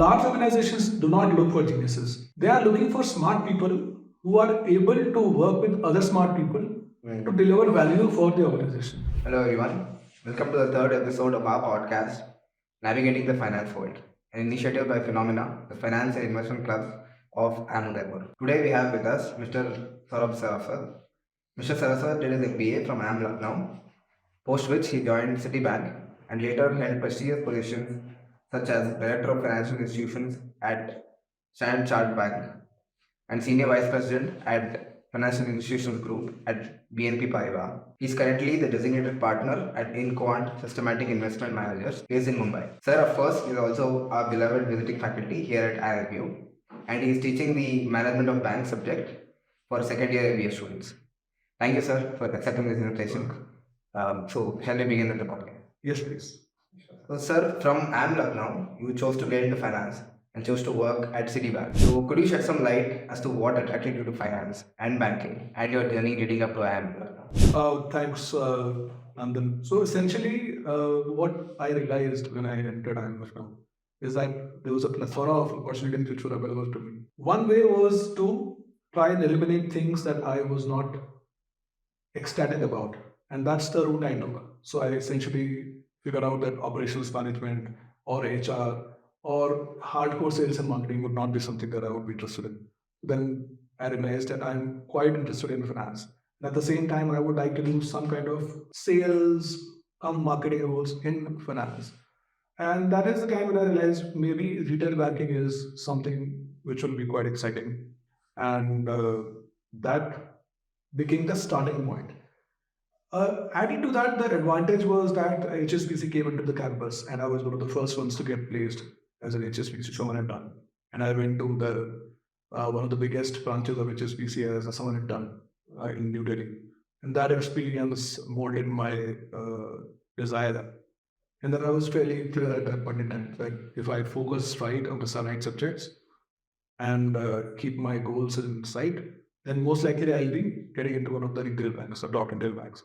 large organizations do not look for geniuses. They are looking for smart people who are able to work with other smart people to deliver value for the organization. Hello everyone, welcome to the third episode of our podcast, Navigating the Finance World, an initiative by Finomina, the Finance and Investment Club of IIM Udaipur. Today we have with us Mr. Saurabh Saraswat. Mr. Saraswat did his MBA from IIM Lucknow, post which he joined Citibank and later held prestigious positions such as Director of Financial Institutions at Standard Chartered Bank and Senior Vice President at Financial Institutions Group at BNP Paribas. He is currently the designated partner at Inquant Systematic Investment Managers based in Mumbai. Sir, of course, is also our beloved visiting faculty here at IIMU, and he is teaching the Management of Bank subject for second year MBA students. Thank you, sir, for accepting this invitation. So, shall we begin with the podcast? Yes, please. So, sir, from IIM Lucknow, you chose to get into finance and chose to work at Citibank. So, could you shed some light as to what attracted you to finance and banking and your journey leading up to IIM Lucknow? Thanks, Nandan. So essentially, what I realized when I entered IIM Lucknow is that there was a plethora of opportunities which were available to me. One way was to try and eliminate things that I was not ecstatic about, and that's the route I took. So I essentially figured out that operations management or HR or hardcore sales and marketing would not be something that I would be interested in. Then I realized that I'm quite interested in finance. And at the same time, I would like to do some kind of sales, marketing roles in finance. And that is the time when I realized maybe retail banking is something which will be quite exciting. And that became the starting point. Adding to that, the advantage was that HSBC came into the campus, and I was one of the first ones to get placed as an HSBC showman had done. And I went to the one of the biggest branches of HSBC as a someone had done in New Delhi. And that experience molded my desire. And then I was fairly clear at that point in time, like if I focus right on the right subjects and keep my goals in sight, then most likely I'll be getting into one of the retail banks, the top retail banks.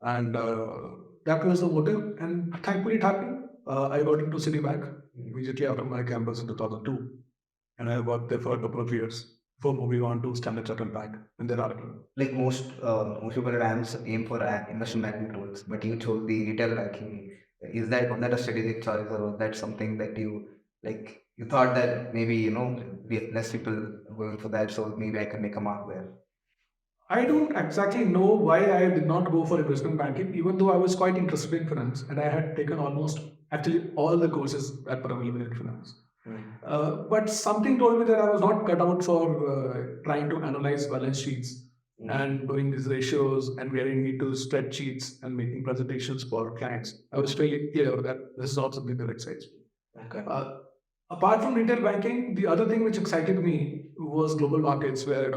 And that was the motive. And thankfully it happened. I got into Citibank immediately after my campus in 2002. And I worked there for a couple of years before moving on to Standard Chartered Bank in thereafter. Like most people at IIMs aim for investment banking roles, but you chose the retail banking. Was that a strategic choice, or was that something that you like? You thought that maybe less people going for that, so maybe I can make a mark there. I don't exactly know why I did not go for investment banking, even though I was quite interested in finance and I had taken almost actually all the courses that were available in finance. But something told me that I was not cut out for trying to analyze balance sheets and doing these ratios and getting into spreadsheets and making presentations for clients. I was very clear that this is not something that excites me. Okay. Apart from retail banking, the other thing which excited me was global markets, where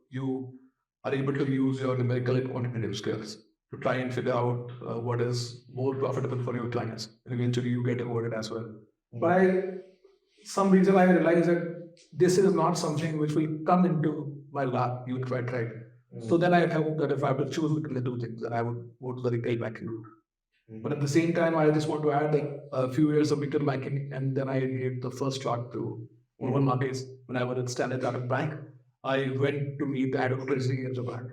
you are able to use your numerical and quantitative skills to try and figure out what is more profitable for your clients, and eventually you get awarded as well. By some reason, I realized that this is not something which will come into my lap. You quite right. So then I found that if I would choose between the two things, then I would go to the retail banking route. But at the same time, I just want to add like a few years of retail banking, and then I hit the first shot to global markets when I was at Standard Chartered Bank. I went to meet the head of treasury at the bank,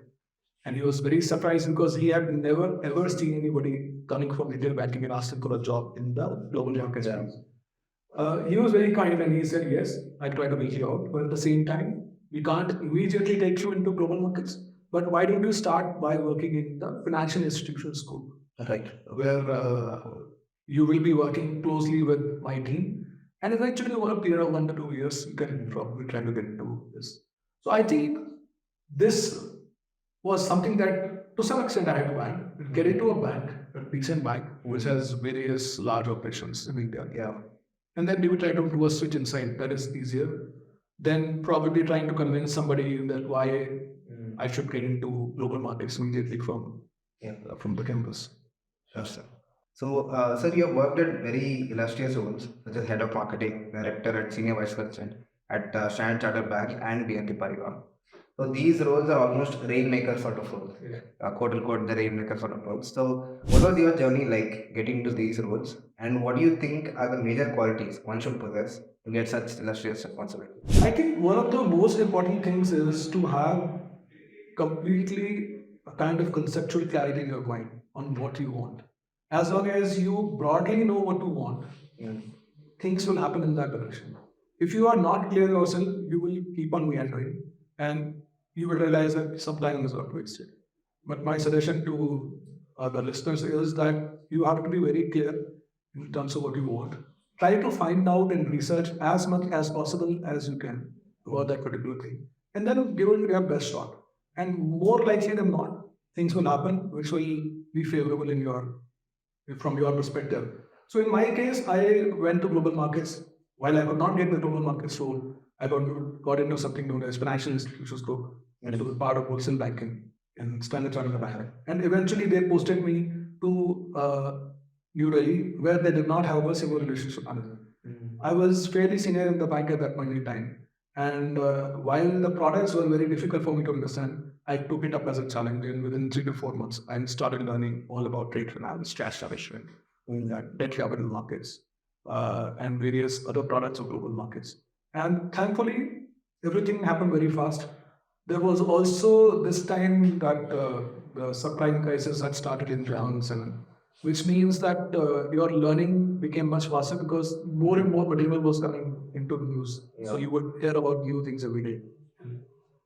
and he was very surprised because he had never ever seen anybody coming from retail banking and asked him for a job in the global markets. He was very kind and he said, yes, I'll try to make you out. But at the same time, we can't immediately take you into global markets. But why don't you start by working in the financial institution school? Right. Where you will be working closely with my team. And eventually, over a period of 1 to 2 years, you can probably try to get into this. So I think this was something that to some extent I had to bank. Get into a bank, a decent bank, which has various large operations in India. Yeah. And then maybe try to do a switch inside. That is easier than probably trying to convince somebody that why I should get into global markets immediately from the campus. Sure, sir. So, sir, you have worked at very illustrious roles, such as head of marketing, director at senior vice president at Standard Chartered Bank and BNP Paribas. So these roles are almost rainmaker sort of roles, quote unquote the rainmaker sort of roles. So what was your journey like getting into these roles? And what do you think are the major qualities one should possess to get such illustrious responsibility? I think one of the most important things is to have completely a kind of conceptual clarity in your mind on what you want. As long as you broadly know what you want, things will happen in that direction. If you are not clear yourself, you will keep on meandering and you will realize that some time is not wasted. But my suggestion to the listeners is that you have to be very clear in terms of what you want. Try to find out and research as much as possible as you can about that particular thing. And then give it your best shot. And more likely than not, things will happen which will be favorable in your from your perspective. So in my case, I went to global markets. While I could not get the global markets role, I got into something known as financial institutions group, and it was part of wholesale banking and Standard Chartered Bank. And eventually they posted me to New Delhi, where they did not have a single relationship manager. I was fairly senior in the bank at that point in time. And while the products were very difficult for me to understand, I took it up as a challenge. And within 3 to 4 months, I started learning all about trade finance, cash management, debt capital markets, and various other products of global markets. And thankfully, everything happened very fast. There was also this time that the subprime crisis had started in France, and which means that your learning became much faster because more and more material was coming into the news. So you would hear about new things every day.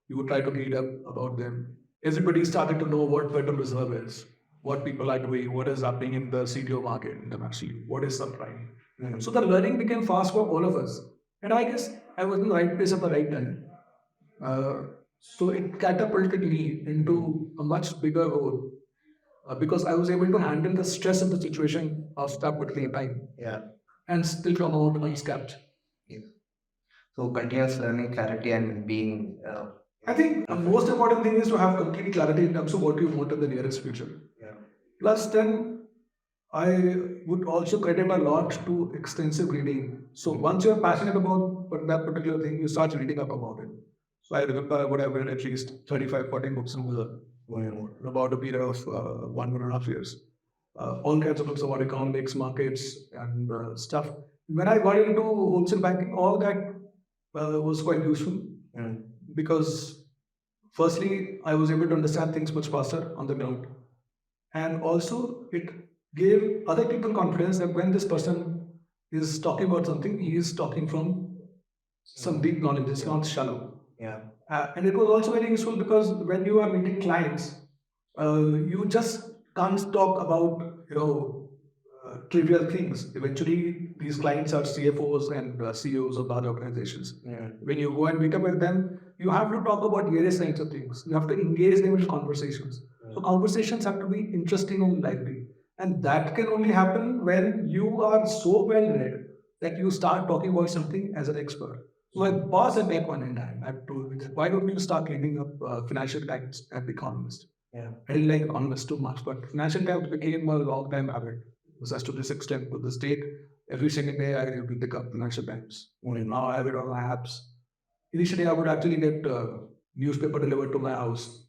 You would try to read up about them. Everybody started to know what Federal Reserve is, what people are doing, what is happening in the CDO market internationally, what is subprime. So the learning became fast for all of us. And I guess I was in the right place at the right time. So it catapulted me into a much bigger role because I was able to handle the stress of the situation of that particular time. Yeah. And still come out unscathed. Yes. So continuous learning, clarity, and being. I think the most important thing is to have complete clarity in terms of what you want in the nearest future. Yeah. Plus, then I would also credit a lot to extensive reading. So once you're passionate about that particular thing, you start reading up about it. So I remember I would have read at least 35, 40 books in about a period of 1.5 years. All kinds of books about economics, markets, and stuff. When I got into wholesale banking, all that was quite useful because, firstly, I was able to understand things much faster on the ground. And also, it gave other people confidence that when this person is talking about something, he is talking from some deep knowledge, it's not shallow. Yeah. And it was also very useful because when you are meeting clients, you just can't talk about trivial things. Eventually, these clients are CFOs and CEOs of large organizations. Yeah. When you go and meet up with them, you have to talk about various kinds of things. You have to engage them in conversations. So conversations have to be interesting and lively. And that can only happen when you are so well read that you start talking about something as an expert. So my boss at that point in time, I told me, why don't you start reading up Financial Times and The Economist? Yeah. I didn't like Economist too much, but Financial Times became a long time habit. It was to this extent, to this date, every single day I used to pick up Financial Times. Only now I have it on my apps. Initially, I would actually get newspaper delivered to my house.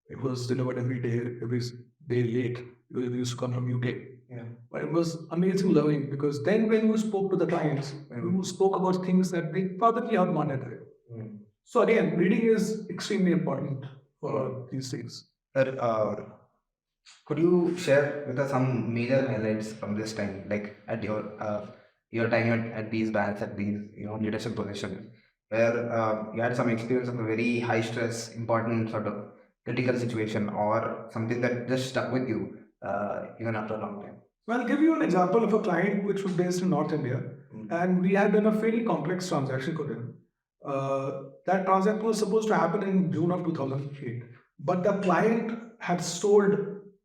It was delivered every day late. It used to come from UK. Yeah. But it was amazing learning because then when you spoke to the clients, you spoke about things that they probably are monitored. So again, reading is extremely important for these things. Sir, could you share with us some major highlights from this time, like at your time at these banks, at these leadership positions, where you had some experience of a very high stress, important sort of critical situation, or something that just stuck with you even after a long time? Well, I'll give you an example of a client which was based in North India, and we had done a fairly complex transaction for them. That transaction was supposed to happen in June of 2008, but the client had sold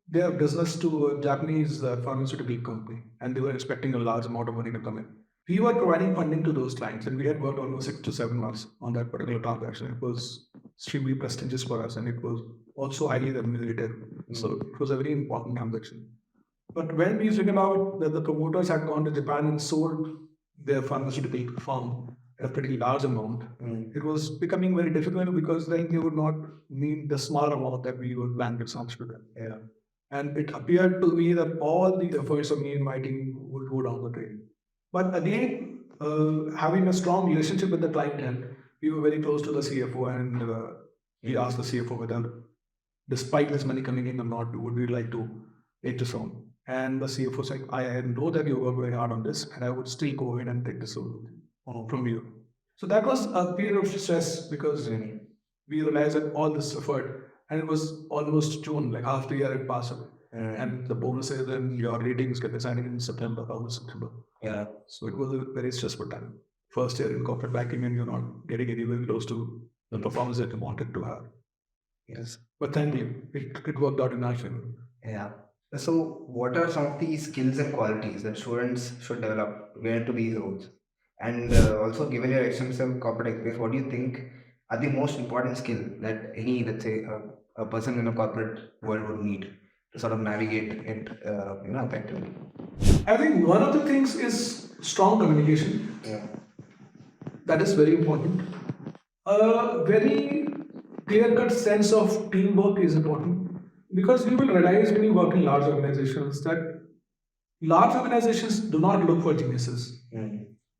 their business to a Japanese pharmaceutical company, and they were expecting a large amount of money to come in. We were providing funding to those clients, and we had worked almost 6 to 7 months on that particular transaction. It was extremely prestigious for us, and it was also highly remunerative. So it was a very important transaction. But when we figured out that the promoters had gone to Japan and sold their pharmaceutical firm at a pretty large amount, it was becoming very difficult because then they would not need the small amount that we would bank it to them. Yeah. And it appeared to me that all the efforts of me and my team would go down the drain. But again, having a strong relationship with the client, and we were very close to the CFO, and we asked the CFO whether, despite this money coming in or not, would we like to take this on? And the CFO said, I know that you work very hard on this, and I would still go ahead and take this over from you. So that was a period of stress because we realized that all this effort, and it was almost June, like half the year had passed away. And the bonuses and your ratings get decided in September, August, September. Yeah. So it was a very stressful time. First year in corporate banking, and you're not getting anywhere close to the performance that you wanted to have. Yes. But thankfully, it worked out in our favor. Yeah. So, what are some of the skills and qualities that students should develop to get into these roles? And also, given your extensive corporate experience, what do you think are the most important skill that any, let's say, a person in a corporate world would need to sort of navigate it, effectively? I think one of the things is strong communication. Yeah. That is very important. A very clear-cut sense of teamwork is important because you will realize when you work in large organizations that large organizations do not look for geniuses.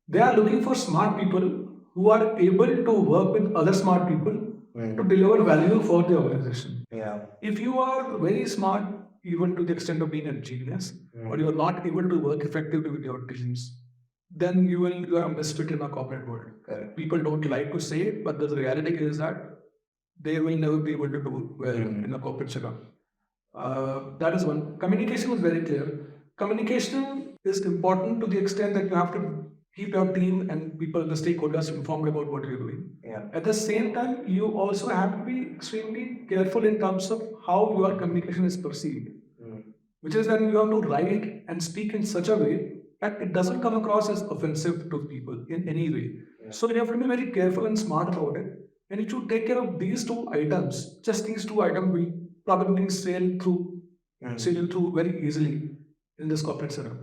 They are looking for smart people who are able to work with other smart people to deliver value for the organization. Yeah. If you are very smart, even to the extent of being a genius, or you are not able to work effectively with your teams, then you are a misfit in a corporate world. Correct. People don't like to say it, but the reality is that they will never be able to do well in a corporate setup. That is one. Communication is very clear. Communication is important to the extent that you have to keep your team and people, the stakeholders, informed about what you're doing. Yeah. At the same time, you also have to be extremely careful in terms of how your communication is perceived, which is that you have to write and speak in such a way that it doesn't come across as offensive to people in any way. So you have to be very careful and smart about it. And if you take care of these two items, just these two items will probably sail through very easily in this corporate setup.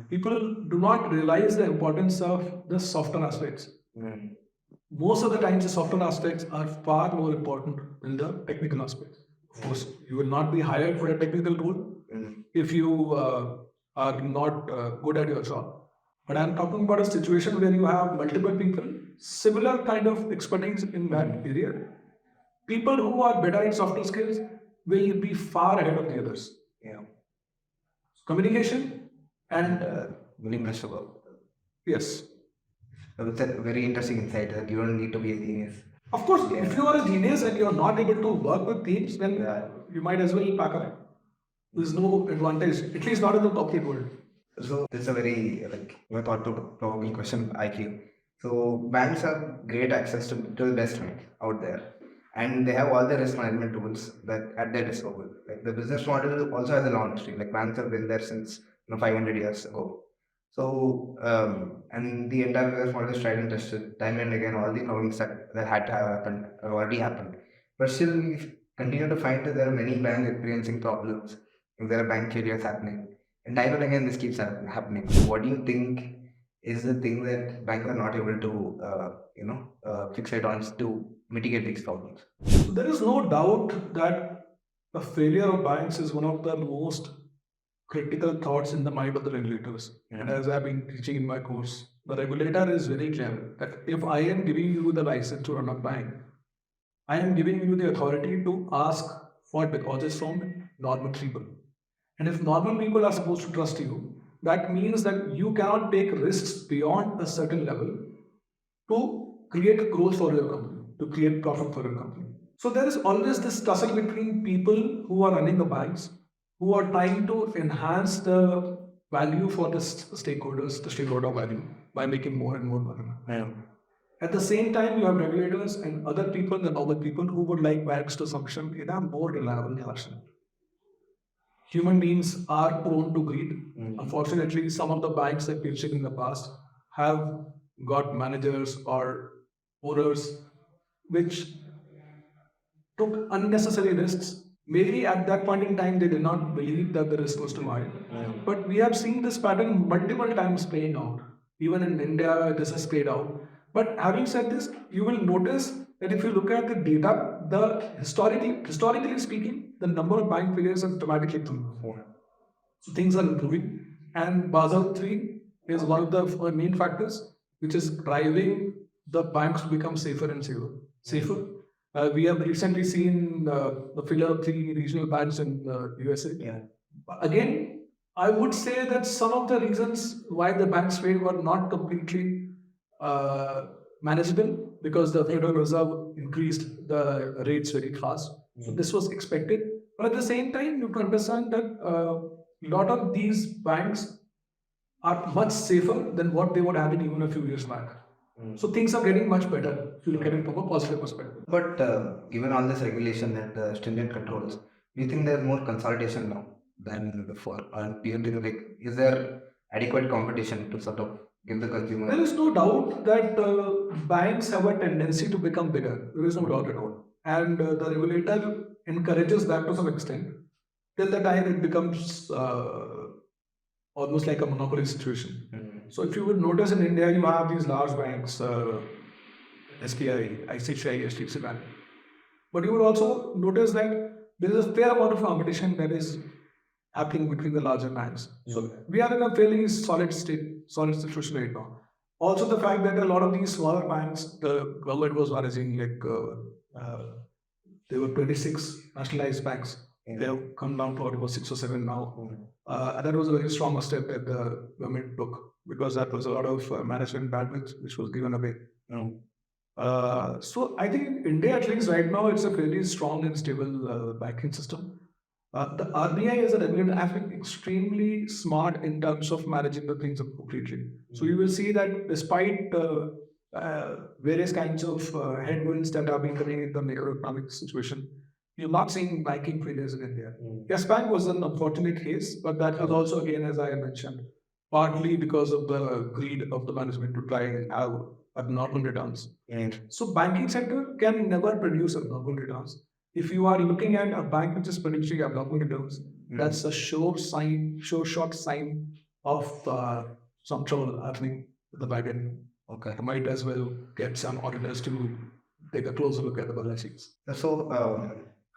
People do not realize the importance of the softer aspects. Most of the times, the softer aspects are far more important than the technical aspects. Of course, you will not be hired for a technical role if you are not good at your job. But I'm talking about a situation where you have multiple people, similar kind of expertise in that area. People who are better at softer skills will be far ahead of the others. Yeah. Communication and Willingness to work. yes. That's a very interesting insight that you don't need to be a genius. Of course, if you are a genius and you're not able to work with teams, then you might as well pack up. There's no advantage, at least not in the corporate world. So this is a very thought-provoking question, IQ. So banks have great access to the best bank out there, and they have all the risk management tools that at their disposal. Like the business model also has a long history. Like banks have been there since 500 years ago. So and the entire business model is tried and tested time and again. All the problems that had to have happened have already happened, but still we continue to find that there are many banks experiencing problems. If there are bank failures happening. And time and again, this keeps happening. What do you think is the thing that banks are not able to, fixate on to mitigate these problems? So there is no doubt that the failure of banks is one of the most critical thoughts in the mind of the regulators. And as I've been teaching in my course, the regulator is very clear that if I am giving you the license to run a bank, I am giving you the authority to ask for deposits from normal people. And if normal people are supposed to trust you, that means that you cannot take risks beyond a certain level to create growth for your company, to create profit for your company. So there is always this tussle between people who are running the banks, who are trying to enhance the value for the stakeholders, the stakeholder value, by making more and more money. At the same time, you have regulators and other people, the normal people, who would like banks to function in a more reliable fashion. Human beings are prone to greed. Unfortunately, some of the banks that we've seen in the past have got managers or owners which took unnecessary risks. Maybe at that point in time, they did not believe that the risk was too high. But we have seen this pattern multiple times playing out. Even in India, this has played out. But having said this, you will notice that if you look at the data, historically speaking, the number of bank failures has dramatically improved. So things are improving. And Basel III is one of the main factors which is driving the banks to become safer and safer. We have recently seen the failure of three regional banks in the USA. Yeah. Again, I would say that some of the reasons why the banks failed were not completely uh, manageable because the Federal Reserve increased the rates very fast. So this was expected. But at the same time, you have to understand that a lot of these banks are much safer than what they would have been even a few years back. So things are getting much better if you look at it from a positive perspective. But given all this regulation and the stringent controls, do you think there's more consolidation now than before? And do you think, like, is there adequate competition to sort of give the consumer? There is no doubt that banks have a tendency to become bigger. There is no doubt at all. And the regulator encourages that to some extent till the time it becomes almost like a monopoly situation. So if you would notice in India, you have these large banks, SBI, ICICI, HDFC Bank. But you would also notice that there is a fair amount of competition that is happening between the larger banks. So we are in a fairly solid situation right now. Also, the fact that a lot of these smaller banks, the government was managing there were 26 nationalized banks. They have come down to about 6 or 7 now. And that was a very strong step that the government took because that was a lot of management bandwidth which was given away. So I think in India, at least right now, it's a fairly strong and stable banking system. The RBI as a regulator has been extremely smart in terms of managing the things appropriately. So you will see that despite various kinds of headwinds that have been coming in the macroeconomic situation, you're not seeing banking failures in India. Yes, Bank was an unfortunate case, but that was also, again, as I mentioned, partly because of the greed of the management to try and have abnormal returns. So banking sector can never produce abnormal returns. If you are looking at a bank which is producing abnormal returns, that's a short sign of some trouble happening with the bank. And Okay. I might as well get some auditors to take a closer look at the balance sheets. So,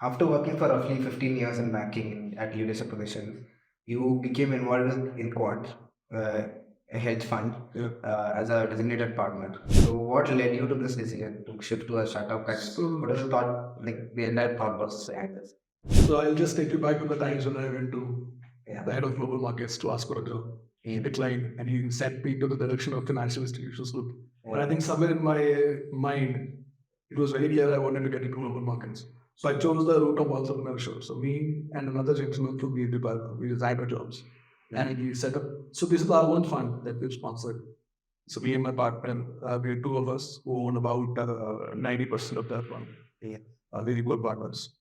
after working for roughly 15 years in banking at leadership positions, you became involved with Inquant, a hedge fund, as a designated partner. So, what led you to this decision to shift to a startup? What was the thought, like the entire thought process behind this? So I'll just take you back to the times when I went to the head of global markets to ask for a job. He declined and he sent me to the direction of financial institutions group. But I think somewhere in my mind, it was very clear I wanted to get into global markets. So I chose the route of entrepreneurship. So me and another gentleman from the department, we designed our jobs. And he set up, so this is our own fund that we've sponsored. So me and my partner, we are two of us who own about 90% of that fund. Very good partners.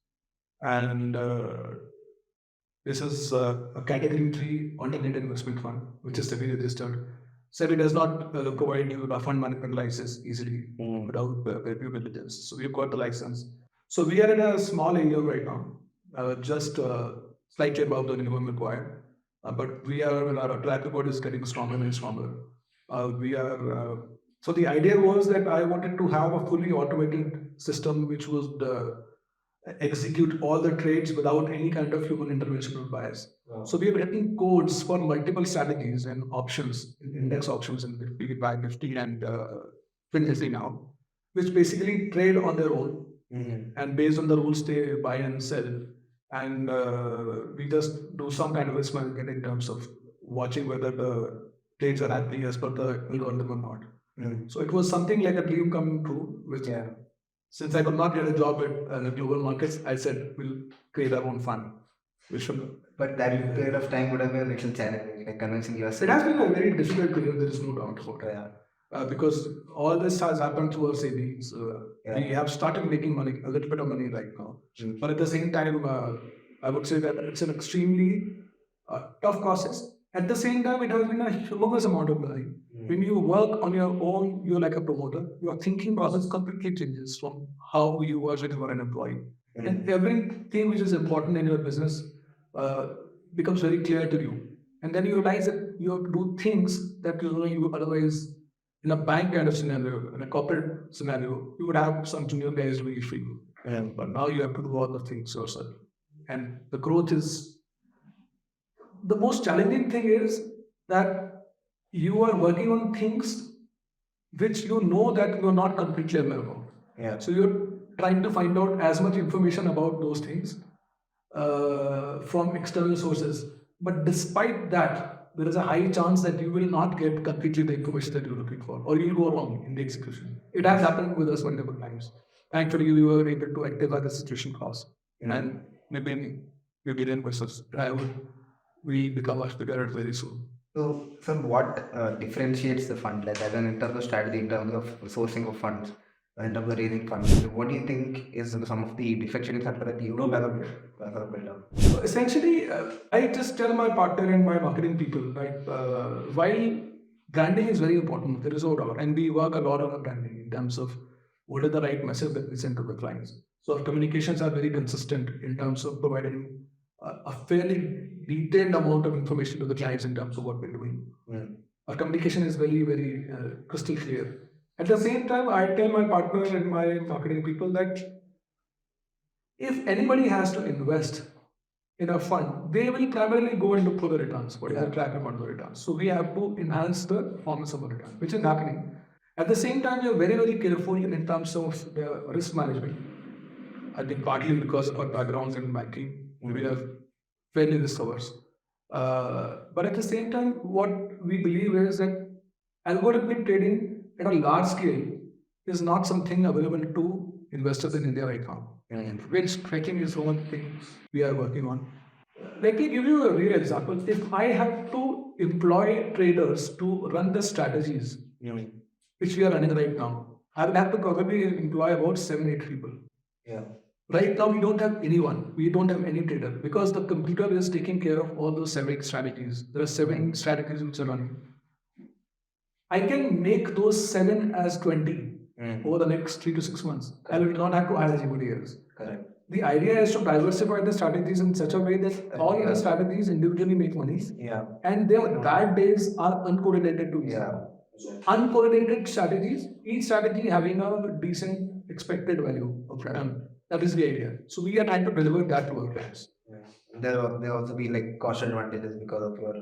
And this is a category 3 alternate investment fund, which is SEBI registered. SEBI does not provide you a fund management license easily without due diligence. So we've got the license. So we are in a small area right now, just slightly above the minimum required. But we are, our track record is getting stronger and stronger. So the idea was that I wanted to have a fully automated system which would execute all the trades without any kind of human intervention or bias. So we have written codes for multiple strategies and options, index options in Nifty, Bank Nifty, and FinHSI now, which basically trade on their own. And based on the rules, they buy and sell. And we just do some kind of risk management in terms of watching whether the trades are happening as per the algorithm or not. So it was something like a dream coming true, which since I could not get a job at the global markets, I said we'll create our own fund. But that period of time would have been a little challenging, like convincing yourself. It has been a very difficult period, there is no doubt about it. Because all this has happened through our savings. We have started making money, a little bit of money right now. But at the same time, I would say that it's an extremely tough process. At the same time, it has been a humongous amount of money. When you work on your own, you're like a promoter. Your thinking process completely changes from how you was when you were an employee. And everything which is important in your business becomes very clear to you. And then you realize that you have to do things that you otherwise, in a bank kind of scenario, in a corporate scenario, you would have some junior guys doing free. But now you have to do all the things yourself. And the growth is, the most challenging thing is that you are working on things which you know that you're not completely aware about. Yeah. So you're trying to find out as much information about those things from external sources. But despite that, there is a high chance that you will not get completely the information that you're looking for, or you'll go wrong in the execution. It has happened with us multiple times. Thankfully, we were able to activate the situation cost, and maybe we didn't versus we become much bigger very soon. So, sir, what differentiates the fund, like as in terms of strategy, in terms of sourcing of funds, in terms of raising funds? What do you think is some of the differentiating factor that you have built up? So essentially, I just tell my partner and my marketing people, right, while branding is very important, there is no doubt, and we work a lot on our branding in terms of what is the right message that we send to the clients. So our communications are very consistent in terms of providing a fairly detailed amount of information to the clients in terms of what we're doing. Our communication is very, very crystal clear. At the same time, I tell my partner and my marketing people that if anybody has to invest in a fund, they will primarily go and look for the returns, what is the track record of the returns. So we have to enhance the performance of the return, which is happening. At the same time, we are very, very careful in terms of the risk management. I think partly because of our backgrounds in banking, we are fairly risk averse. But at the same time, what we believe is that algorithmic trading at a large scale is not something available to investors in India right now. We're tracking is one thing we are working on. Let me give you a real example. If I have to employ traders to run the strategies which we are running right now, I will have to probably employ about 7, 8 people. Yeah. Right now, we don't have anyone. We don't have any trader because the computer is taking care of all those 7 strategies. There are 7 strategies which are running. I can make those 7 as 20 over the next 3 to 6 months. I will not have to hire anybody else. Correct. The idea is to diversify the strategies in such a way that all the strategies individually make money. Yeah. And their bad days are uncorrelated to each other. Uncorrelated strategies, each strategy having a decent expected value of return. That is the idea. So we are trying to deliver that to our clients. There also be like cost advantages because of your.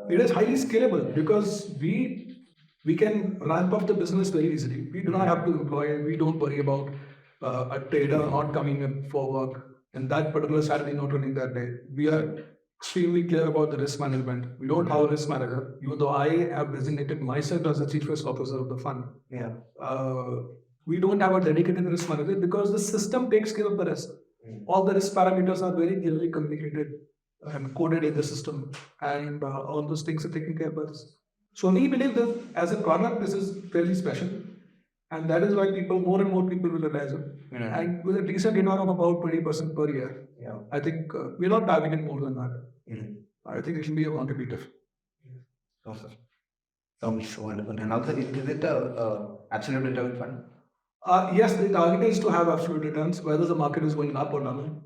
It is highly scalable because we can ramp up the business very easily. We do not have to employ. We don't worry about a trader not coming in for work and that particular strategy not running that day. We are extremely clear about the risk management. We don't have a risk manager, even though I have designated myself as the chief risk officer of the fund. Yeah. We don't have a dedicated risk manager because the system takes care of the rest. All the risk parameters are very clearly communicated and coded in the system, and all those things are taken care of by us. So we believe that as a product, this is fairly special, and that is why more and more people will realize it. And with a decent return of about 20% per year, I think we're not targeting more than that. I think it should be a competitive. Awesome. Sounds so wonderful. And also, is it a absolute return fund? Yes, the target is to have absolute returns, whether the market is going up or down.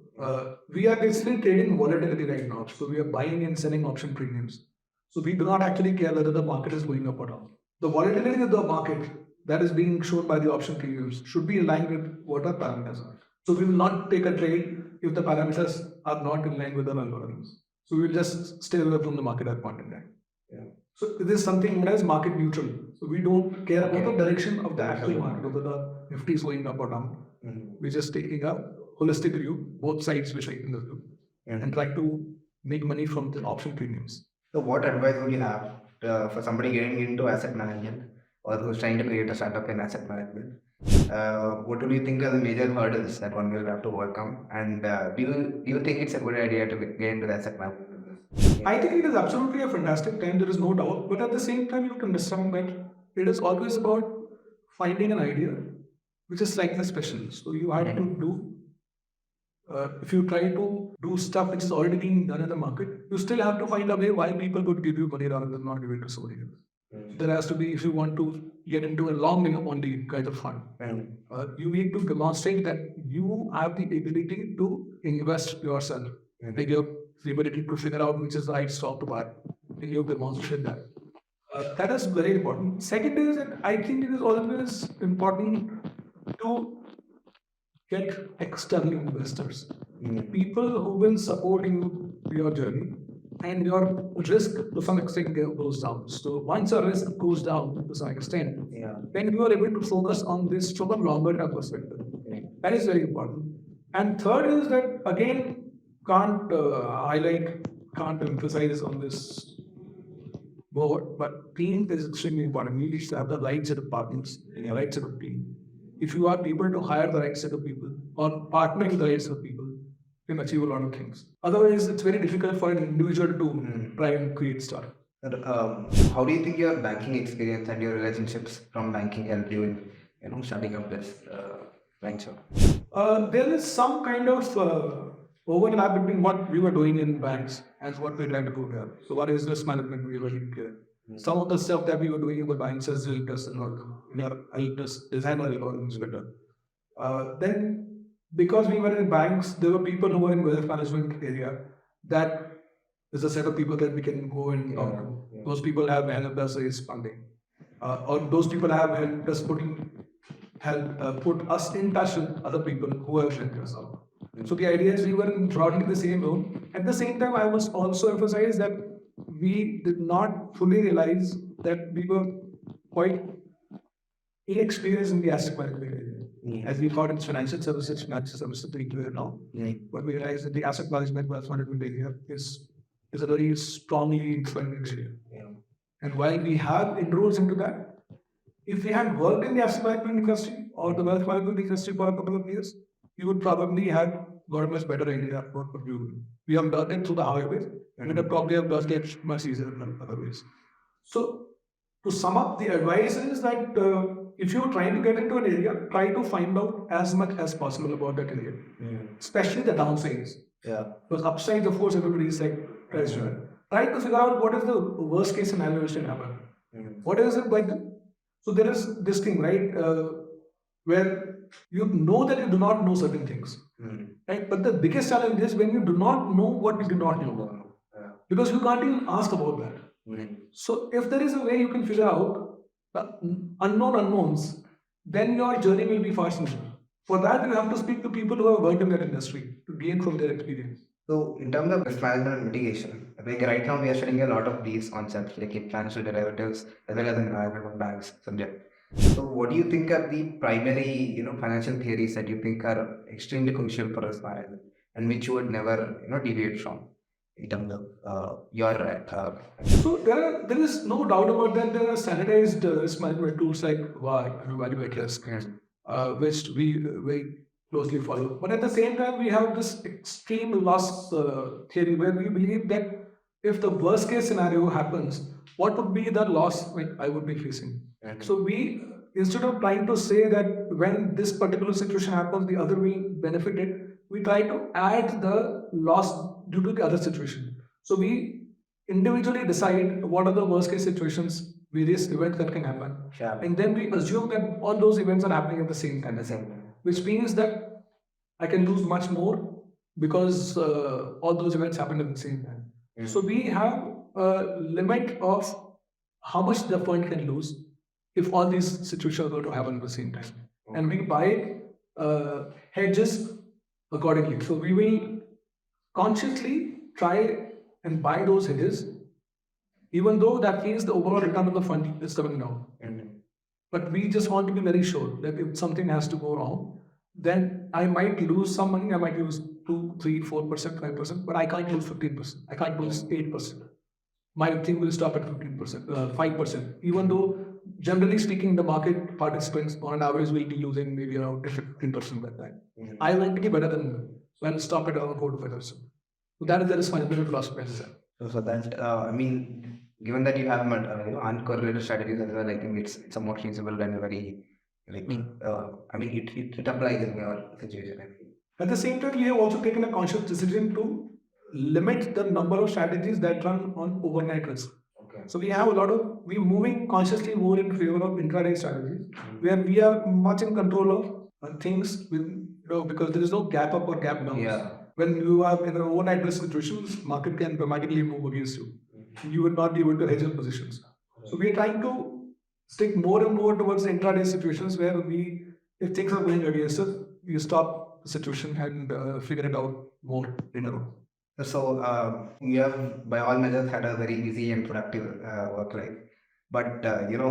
We are basically trading volatility right now. So we are buying and selling option premiums. So we do not actually care whether the market is going up or down. The volatility of the market that is being shown by the option premiums should be in line with what our parameters are. So we will not take a trade if the parameters are not in line with our algorithms. So we will just stay away from the market at point in time. So this is something that is market neutral. So we don't care about the direction of the actual market, whether the Nifty is going up or down. We're just taking a holistic view, both sides which are in the view, and try to make money from the option premiums. So what advice would you have for somebody getting into asset management or who's trying to create a startup in asset management? What do you think are the major hurdles that one will have to overcome? And do you think it's a good idea to get into the asset management? I think it is absolutely a fantastic time, there is no doubt. But at the same time, you have to understand that it is always about finding an idea which is slightly special. So you have to do, if you try to do stuff which is already being done in the market, you still have to find a way why people could give you money rather than not give it to somebody else. There has to be, if you want to get into a long only kind of fund, you need to demonstrate that you have the ability to invest yourself. Like you have the ability to figure out which is the right stock to buy. You have demonstrated that. That is very important. Second is that I think it is always important to get external investors, people who will support you your journey. and your risk to some extent goes down. So once your risk goes down to some extent, then you are able to focus on this from a longer term perspective. That is very important. And third is that again, can't emphasize on this more, but team is extremely important. You need to have the right set of partners, the right set of team. If you are able to hire the right set of people or partner with the right set of people, you can achieve a lot of things. Otherwise, it's very difficult for an individual to try and create stuff. How do you think your banking experience and your relationships from banking help you in starting up this venture? There is some kind of overlap between what we were doing in banks and what we're trying to do here. So, what is risk management we were doing here? Some of the stuff that we were doing in the banks has helped us and helped us design our algorithms better. Then, because we were in banks, there were people who were in wealth management area. That is a set of people that we can go and talk to. Those people have helped us raise funding, or those people have helped us put us in touch with other people who have helped us out. So the idea is we were in broadly the same role. At the same time, I must also emphasize that we did not fully realize that we were quite inexperienced in the asset management area. As we thought it's financial services pretty clear now. But we realized that the asset management wealth management area is a very strongly influenced area. And while we have inroads into that, if we had worked in the asset management industry or the wealth management industry for a couple of years, you would probably have got a much better idea of what we do. We have done it through the highways, and we would probably have done it much easier in other ways. So, to sum up, the advice is that if you're trying to get into an area, try to find out as much as possible about that area, especially the downsides. Because upsides, of course, everybody is like treasure. Try to figure out what is the worst case scenario which can happen. What is it like? So there is this thing, right, where you know that you do not know certain things, right? But the biggest challenge is when you do not know what you do not know, because you can't even ask about that. So if there is a way you can figure out the unknown unknowns, then your journey will be far simpler. For that, you have to speak to people who have worked in that industry to gain from their experience. So, in terms of risk management and mitigation, like right now we are studying a lot of these concepts like in financial derivatives as well as in environmental banks subject. So, what do you think are the primary, financial theories that you think are extremely crucial for risk management and which you would never, deviate from in terms of your So there is no doubt about that. There are standardized risk management tools like value risk, which we very closely follow. But at the same time, we have this extreme loss theory where we believe that if the worst case scenario happens, what would be the loss I would be facing? So we, instead of trying to say that when this particular situation happens, the other will benefit it, we try to add the loss due to the other situation. So we individually decide what are the worst case situations, various events that can happen, and then we assume that all those events are happening at the same time. Which means that I can lose much more because all those events happen at the same time. So we have a limit of how much the fund can lose if all these situations were to happen at the same time. And we buy hedges accordingly. So we will consciously try and buy those hedges, even though that means the overall return of the fund is coming down. But we just want to be very sure that if something has to go wrong, then I might lose some money. I might lose 2, 3, 4%, 5%, but I can't lose 15%. I can't lose 8%. My thing will stop at 15%, 5%. Even though, generally speaking, the market participants on average will be losing maybe around 15% that time. I like to be better than them. So I'll stop at around 4 to 5%. So that is the responsibility of loss prices. So that given that you have uncorrelated strategies as well, I think it's somewhat feasible and very it applies in your situation. At the same time, we have also taken a conscious decision to limit the number of strategies that run on overnight risk. So we're moving consciously more in favor of intraday strategies, where we are much in control of things because there is no gap up or gap down. When you are in an overnight risk situation, market can dramatically move against you. You would not be able to hedge your positions. So we are trying to stick more and more towards the intraday situations where if things are going against us, we stop the situation and figure it out more in a row. So you have, by all measures, had a very busy and productive work life, but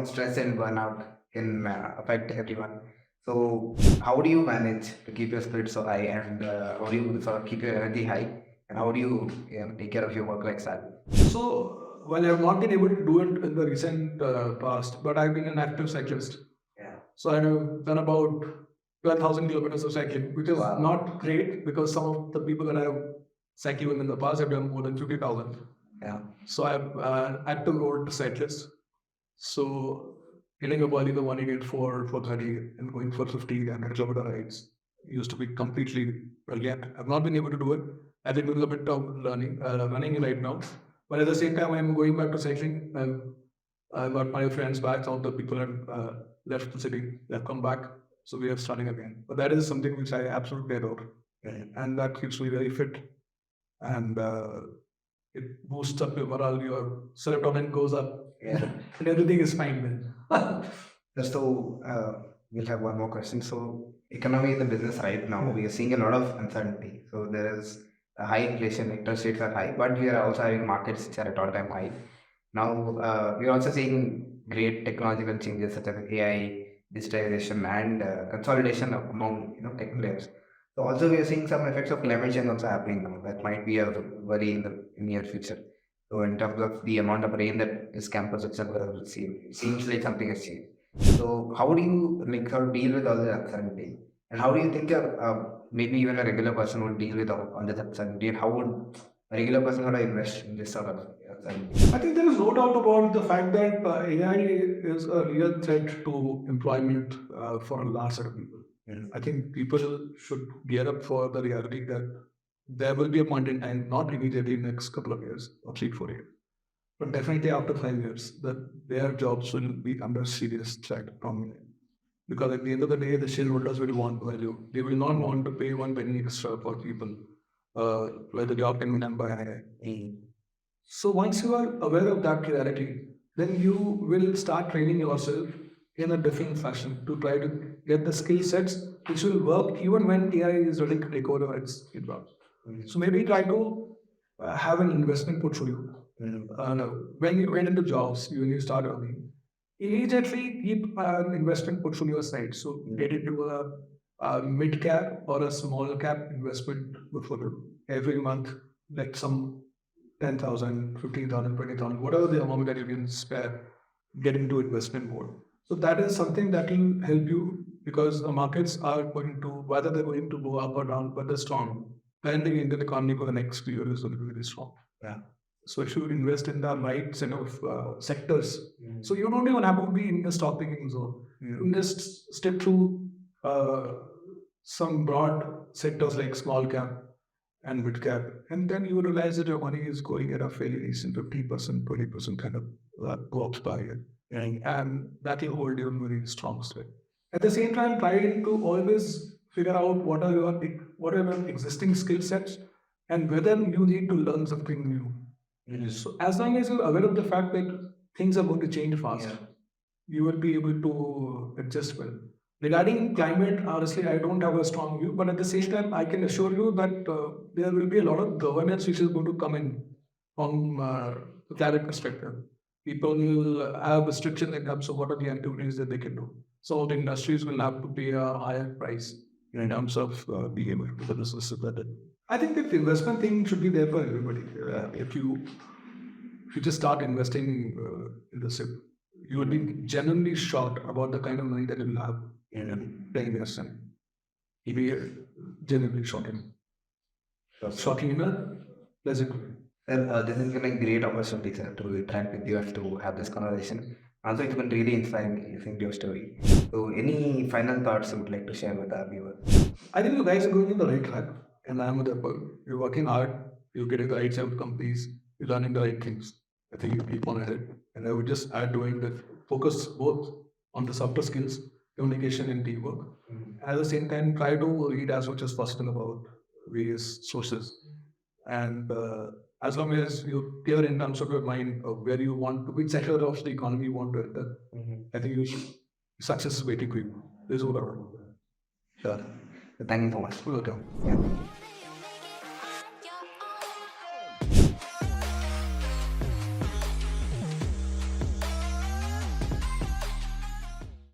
stress and burnout can affect everyone. So how do you manage to keep your spirits so high, and how do you sort of keep your energy high, and how do you, take care of your work life balance? So, well, I have not been able to do it in the recent past, but I've been an active cyclist. Yeah. So I've done about 12,000 kilometers of cycling, which is Wow. not great because some of the people that I've cycled with in the past have done more than 50,000. Yeah. So I'm active road cyclist. So getting up early in the morning at 4:30 and going for 50 and 100-kilometer rides used to be completely, well, yeah, I've not been able to do it. I think with a bit of running right now. But at the same time, I'm going back to cycling. I got my friends back. Some of the people have left the city. They've come back. So we are starting again. But that is something which I absolutely adore. And that keeps me very fit. And it boosts up your morale. Your serotonin goes up. Yeah. And everything is fine then. So we'll have one more question. So economy in the business right now, we are seeing a lot of uncertainty. So there is a high inflation, interest rates are high, but we are also having markets which are at all-time high. Now we are also seeing great technological changes such as AI, digitalization, and consolidation among tech players. So also we are seeing some effects of climate change also happening now. That might be a worry in the near future. So in terms of the amount of rain that this campus itself will receive, it seems like something has changed. So how do you sort of deal with all the uncertainty? And how do you think maybe even a regular person would deal with all this uncertainty? And how would a regular person how to invest in this sort of uncertainty? I think there is no doubt about the fact that AI is a real threat to employment for a large set of people. I think people should gear up for the reality that there will be a point in time, not immediately next couple of years or 3, 4 years, but definitely after 5 years, that their jobs will be under serious threat from AI. Because at the end of the day, the shareholders will want value. They will not want to pay one penny extra for people where the job can be done by AI. So once you are aware of that reality, then you will start training yourself in a different fashion to try to get the skill sets which will work even when AI is ready to take over its jobs. So maybe try to have an investment portfolio. When you went into jobs, when you start earning, immediately keep an investment portfolio aside. So get into a mid cap or a small cap investment portfolio every month, like some 10,000, 15,000, 20,000, whatever the amount that you can spare, get into investment mode. So that is something that will help you because the markets are going to, whether they're going to go up or down, but they're strong. And the Indian economy for the next few years is going to be really strong. Yeah. So if you invest in the right set of sectors, so you don't even have to be in the stock picking zone. You just step through some broad sectors like small cap and mid cap, and then you realize that your money is going at a fairly decent 50%, 20% kind of go-ups per year. And that will hold you in very strong state. At the same time, try to always figure out what are your existing skill sets and whether you need to learn something new. So as long as you're aware of the fact that things are going to change fast, you will be able to adjust well. Regarding climate, honestly, I don't have a strong view, but at the same time, I can assure you that there will be a lot of governance which is going to come in from the climate perspective. People will have restrictions in terms of what are the activities that they can do. So the industries will have to pay a higher price in terms of being able to do the business that I think that the investment thing should be there for everybody. If you just start investing in the SIP, you would be genuinely shocked about the kind of money that you will have in 10 years time. It'll be genuinely shocking. Shocking in a pleasant way. Well, this has been a great opportunity, sir, to interact with you and to have this conversation. Also, it's been really inspiring listening to your story. So, any final thoughts you would like to share with our viewers? I think you guys are going in the right track, and I'm with you're working hard, you're getting the right set of companies, you're learning the right things. I think you keep on ahead. And I would just add doing that focus both on the softer skills, communication and teamwork. At the same time, try to read as much as possible about various sources. And as long as you're clear in terms of your mind of where you want to, which sector of the economy you want to enter, I think success is waiting for you. This is what I want. Sure. Thank you so much. Welcome. Yeah.